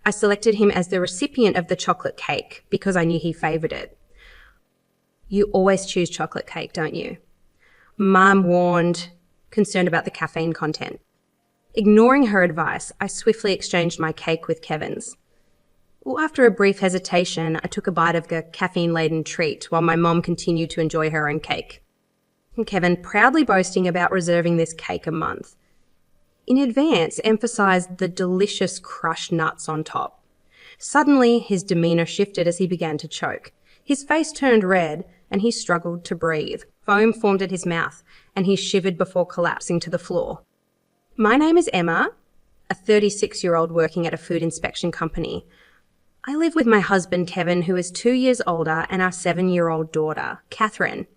I selected him as the recipient of the chocolate cake because I knew he favoured it. You always choose chocolate cake, don't you? Mum warned, concerned about the caffeine content. Ignoring her advice, I swiftly exchanged my cake with Kevin's. Well, after a brief hesitation, I took a bite of the caffeine-laden treat while my mom continued to enjoy her own cake. And Kevin, proudly boasting about reserving this cake a month, in advance emphasised the delicious crushed nuts on top. Suddenly, his demeanour shifted as he began to choke. His face turned red and he struggled to breathe. Foam formed at his mouth and he shivered before collapsing to the floor. My name is Emma, a 36-year-old working at a food inspection company. I live with my husband, Kevin, who is 2 years older, and our 7-year-old daughter, Catherine.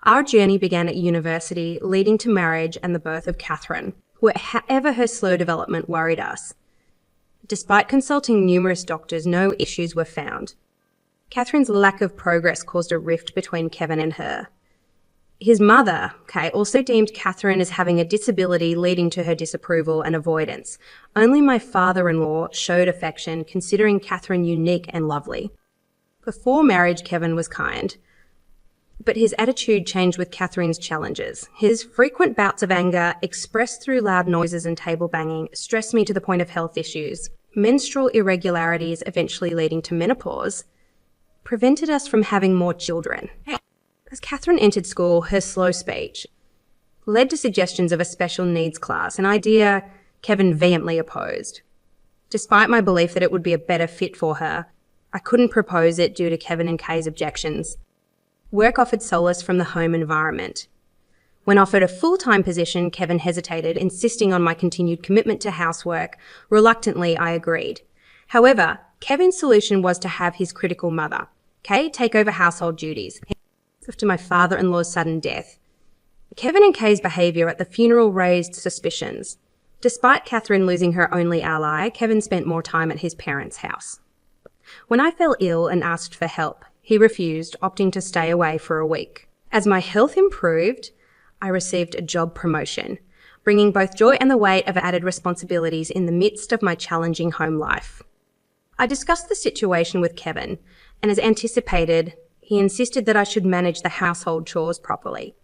Our journey began at university, leading to marriage and the birth of Catherine. However, her slow development worried us. Despite consulting numerous doctors, no issues were found. Catherine's lack of progress caused a rift between Kevin and her. His mother, Kay, also deemed Catherine as having a disability leading to her disapproval and avoidance. Only my father-in-law showed affection, considering Catherine unique and lovely. Before marriage, Kevin was kind, but his attitude changed with Catherine's challenges. His frequent bouts of anger, expressed through loud noises and table banging, stressed me to the point of health issues. Menstrual irregularities, eventually leading to menopause, prevented us from having more children. As Catherine entered school, her slow speech led to suggestions of a special needs class, an idea Kevin vehemently opposed. Despite my belief that it would be a better fit for her, I couldn't propose it due to Kevin and Kay's objections. Work offered solace from the home environment. When offered a full-time position, Kevin hesitated, insisting on my continued commitment to housework. Reluctantly, I agreed. However, Kevin's solution was to have his critical mother, Kay, take over household duties. After my father-in-law's sudden death, Kevin and Kay's behaviour at the funeral raised suspicions. Despite Catherine losing her only ally, Kevin spent more time at his parents' house. When I fell ill and asked for help, he refused, opting to stay away for a week. As my health improved, I received a job promotion, bringing both joy and the weight of added responsibilities in the midst of my challenging home life. I discussed the situation with Kevin, and as anticipated, he insisted that I should manage the household chores properly.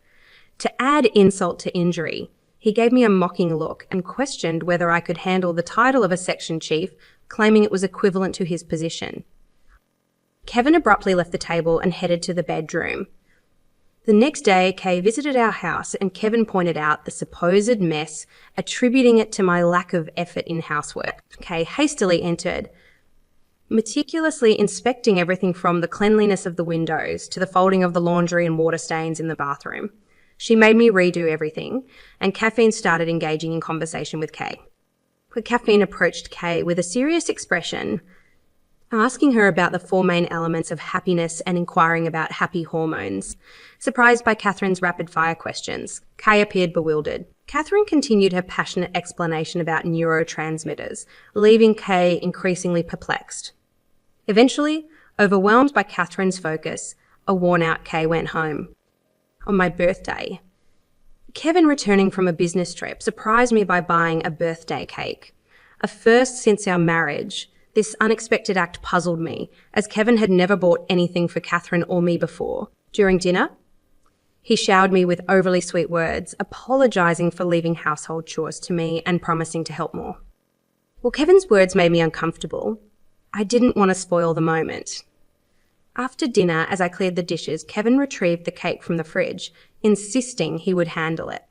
To add insult to injury, he gave me a mocking look and questioned whether I could handle the title of a section chief, claiming it was equivalent to his position. Kevin abruptly left the table and headed to the bedroom. The next day, Kay visited our house and Kevin pointed out the supposed mess, attributing it to my lack of effort in housework. Kay hastily entered, meticulously inspecting everything from the cleanliness of the windows to the folding of the laundry and water stains in the bathroom. She made me redo everything, and Caffeine started engaging in conversation with Kay. Caffeine approached Kay with a serious expression, asking her about the 4 main elements of happiness and inquiring about happy hormones. Surprised by Catherine's rapid-fire questions, Kay appeared bewildered. Catherine continued her passionate explanation about neurotransmitters, leaving Kay increasingly perplexed. Eventually, overwhelmed by Catherine's focus, a worn-out Kay went home. On my birthday, Kevin, returning from a business trip, surprised me by buying a birthday cake. A first since our marriage, this unexpected act puzzled me, as Kevin had never bought anything for Catherine or me before. During dinner, he showered me with overly sweet words, apologising for leaving household chores to me and promising to help more. While Kevin's words made me uncomfortable, I didn't want to spoil the moment. After dinner, as I cleared the dishes, Kevin retrieved the cake from the fridge, insisting he would handle it.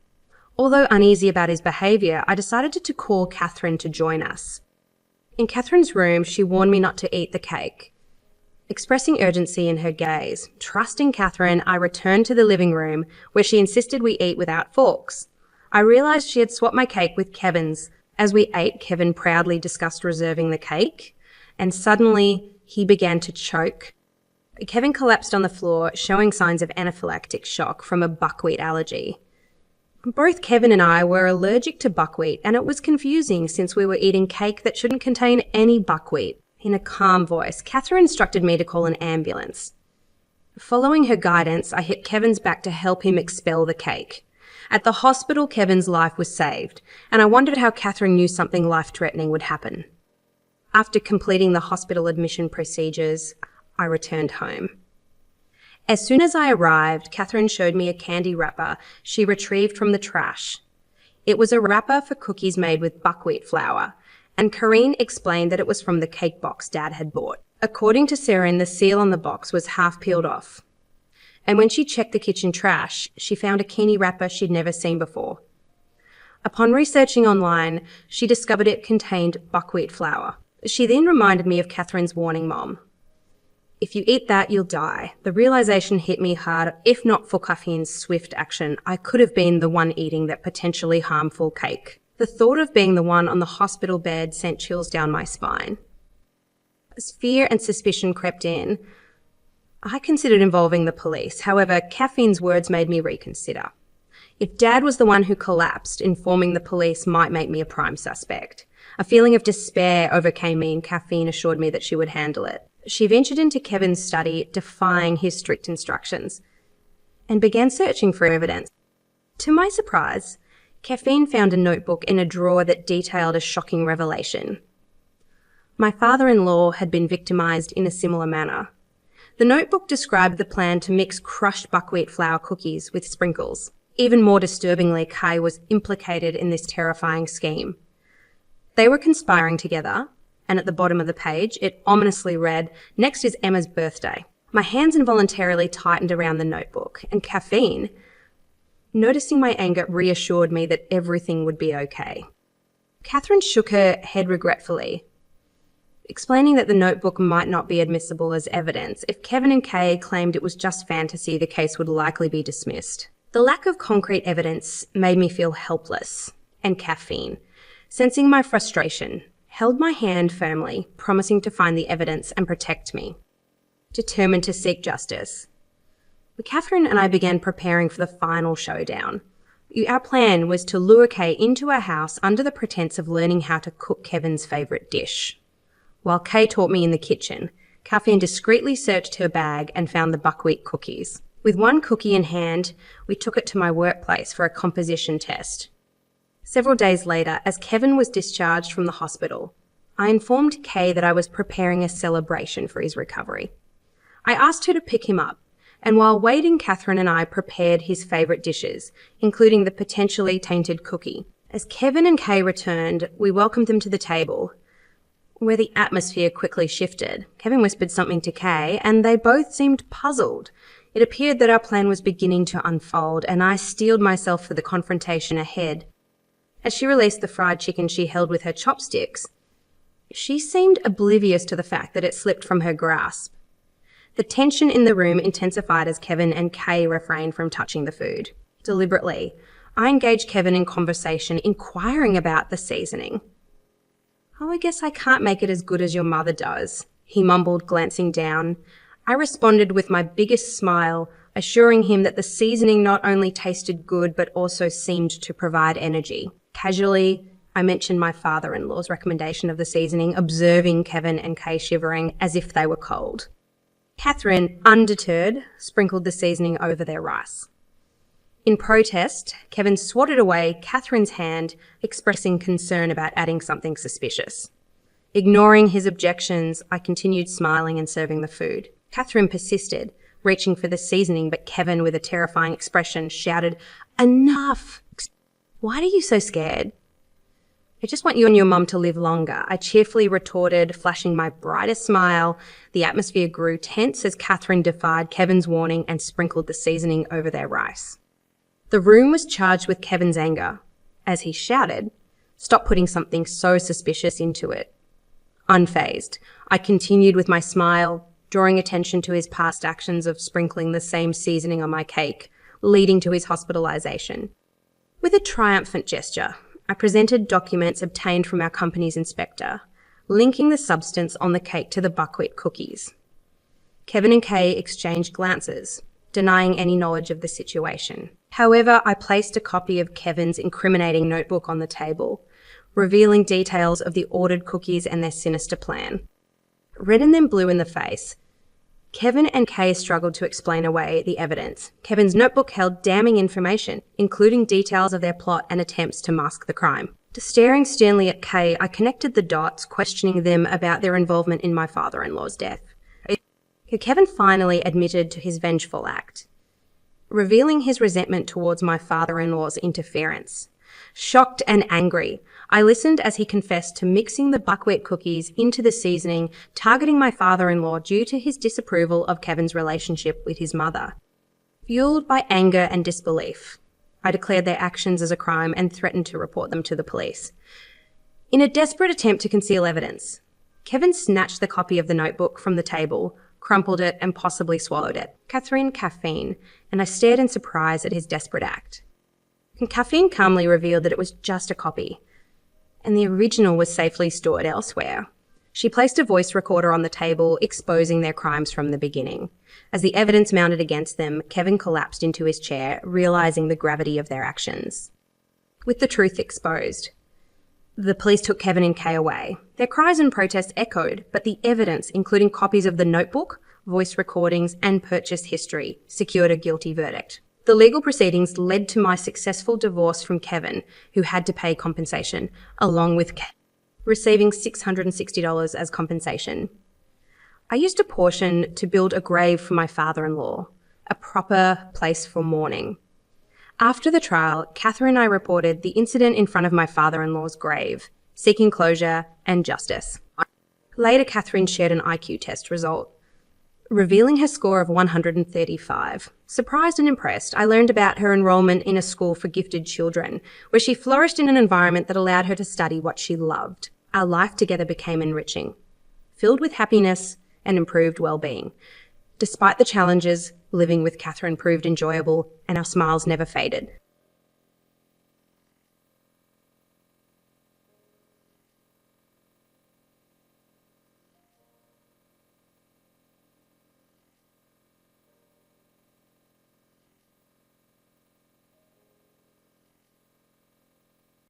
Although uneasy about his behaviour, I decided to call Catherine to join us. In Catherine's room, she warned me not to eat the cake. Expressing urgency in her gaze, trusting Catherine, I returned to the living room, where she insisted we eat without forks. I realised she had swapped my cake with Kevin's. As we ate, Kevin proudly discussed reserving the cake, and suddenly he began to choke. Kevin collapsed on the floor, showing signs of anaphylactic shock from a buckwheat allergy. Both Kevin and I were allergic to buckwheat, and it was confusing since we were eating cake that shouldn't contain any buckwheat. In a calm voice, Catherine instructed me to call an ambulance. Following her guidance, I hit Kevin's back to help him expel the cake. At the hospital, Kevin's life was saved, and I wondered how Catherine knew something life-threatening would happen. After completing the hospital admission procedures, I returned home. As soon as I arrived, Catherine showed me a candy wrapper she retrieved from the trash. It was a wrapper for cookies made with buckwheat flour, and Corrine explained that it was from the cake box Dad had bought. According to Seren, the seal on the box was half peeled off. And when she checked the kitchen trash, she found a candy wrapper she'd never seen before. Upon researching online, she discovered it contained buckwheat flour. She then reminded me of Catherine's warning mom. If you eat that, you'll die. The realization hit me hard. If not for Caffeine's swift action, I could have been the one eating that potentially harmful cake. The thought of being the one on the hospital bed sent chills down my spine. As fear and suspicion crept in, I considered involving the police. However, Caffeine's words made me reconsider. If Dad was the one who collapsed, informing the police might make me a prime suspect. A feeling of despair overcame me, and Caffeine assured me that she would handle it. She ventured into Kevin's study, defying his strict instructions, and began searching for evidence. To my surprise, Caffeine found a notebook in a drawer that detailed a shocking revelation. My father-in-law had been victimized in a similar manner. The notebook described the plan to mix crushed buckwheat flour cookies with sprinkles. Even more disturbingly, Kay was implicated in this terrifying scheme. They were conspiring together, and at the bottom of the page, it ominously read, "Next is Emma's birthday." My hands involuntarily tightened around the notebook, and Caffeine, noticing my anger, reassured me that everything would be okay. Catherine shook her head regretfully, explaining that the notebook might not be admissible as evidence. If Kevin and Kay claimed it was just fantasy, the case would likely be dismissed. The lack of concrete evidence made me feel helpless, and Caffeine, sensing my frustration, held my hand firmly, promising to find the evidence and protect me. Determined to seek justice, Catherine and I began preparing for the final showdown. Our plan was to lure Kay into our house under the pretense of learning how to cook Kevin's favourite dish. While Kay taught me in the kitchen, Caffeine discreetly searched her bag and found the buckwheat cookies. With one cookie in hand, we took it to my workplace for a composition test. Several days later, as Kevin was discharged from the hospital, I informed Kay that I was preparing a celebration for his recovery. I asked her to pick him up, and while waiting, Catherine and I prepared his favourite dishes, including the potentially tainted cookie. As Kevin and Kay returned, we welcomed them to the table, where the atmosphere quickly shifted. Kevin whispered something to Kay, and they both seemed puzzled. It appeared that our plan was beginning to unfold, and I steeled myself for the confrontation ahead. As she released the fried chicken she held with her chopsticks, she seemed oblivious to the fact that it slipped from her grasp. The tension in the room intensified as Kevin and Kay refrained from touching the food. Deliberately, I engaged Kevin in conversation, inquiring about the seasoning. "Oh, I guess I can't make it as good as your mother does," he mumbled, glancing down. I responded with my biggest smile, assuring him that the seasoning not only tasted good but also seemed to provide energy. Casually, I mentioned my father-in-law's recommendation of the seasoning, observing Kevin and Kay shivering as if they were cold. Catherine, undeterred, sprinkled the seasoning over their rice. In protest, Kevin swatted away Catherine's hand, expressing concern about adding something suspicious. Ignoring his objections, I continued smiling and serving the food. Catherine persisted, reaching for the seasoning, but Kevin, with a terrifying expression, shouted, "Enough! Why are you so scared?" "I just want you and your mum to live longer," I cheerfully retorted, flashing my brightest smile. The atmosphere grew tense as Catherine defied Kevin's warning and sprinkled the seasoning over their rice. The room was charged with Kevin's anger as he shouted, "Stop putting something so suspicious into it." Unfazed, I continued with my smile, drawing attention to his past actions of sprinkling the same seasoning on my cake, leading to his hospitalization. With a triumphant gesture, I presented documents obtained from our company's inspector, linking the substance on the cake to the buckwheat cookies. Kevin and Kay exchanged glances, denying any knowledge of the situation. However, I placed a copy of Kevin's incriminating notebook on the table, revealing details of the ordered cookies and their sinister plan. Red and then blue in the face, Kevin and Kay struggled to explain away the evidence. Kevin's notebook held damning information, including details of their plot and attempts to mask the crime. Staring sternly at Kay, I connected the dots, questioning them about their involvement in my father-in-law's death. Kevin finally admitted to his vengeful act, revealing his resentment towards my father-in-law's interference. Shocked and angry, I listened as he confessed to mixing the buckwheat cookies into the seasoning, targeting my father-in-law due to his disapproval of Kevin's relationship with his mother. Fueled by anger and disbelief, I declared their actions as a crime and threatened to report them to the police. In a desperate attempt to conceal evidence, Kevin snatched the copy of the notebook from the table, crumpled it, and possibly swallowed it. Catherine caffeine, and I stared in surprise at his desperate act. And Caffeine calmly revealed that it was just a copy, and the original was safely stored elsewhere. She placed a voice recorder on the table, exposing their crimes from the beginning. As the evidence mounted against them, Kevin collapsed into his chair, realizing the gravity of their actions. With the truth exposed, the police took Kevin and Kay away. Their cries and protests echoed, but the evidence, including copies of the notebook, voice recordings, and purchase history, secured a guilty verdict. The legal proceedings led to my successful divorce from Kevin, who had to pay compensation, along with Kay receiving $660 as compensation. I used a portion to build a grave for my father-in-law, a proper place for mourning. After the trial, Catherine and I reported the incident in front of my father-in-law's grave, seeking closure and justice. Later, Catherine shared an IQ test result, revealing her score of 135. Surprised and impressed, I learned about her enrollment in a school for gifted children, where she flourished in an environment that allowed her to study what she loved. Our life together became enriching, filled with happiness and improved well-being. Despite the challenges, living with Catherine proved enjoyable, and our smiles never faded.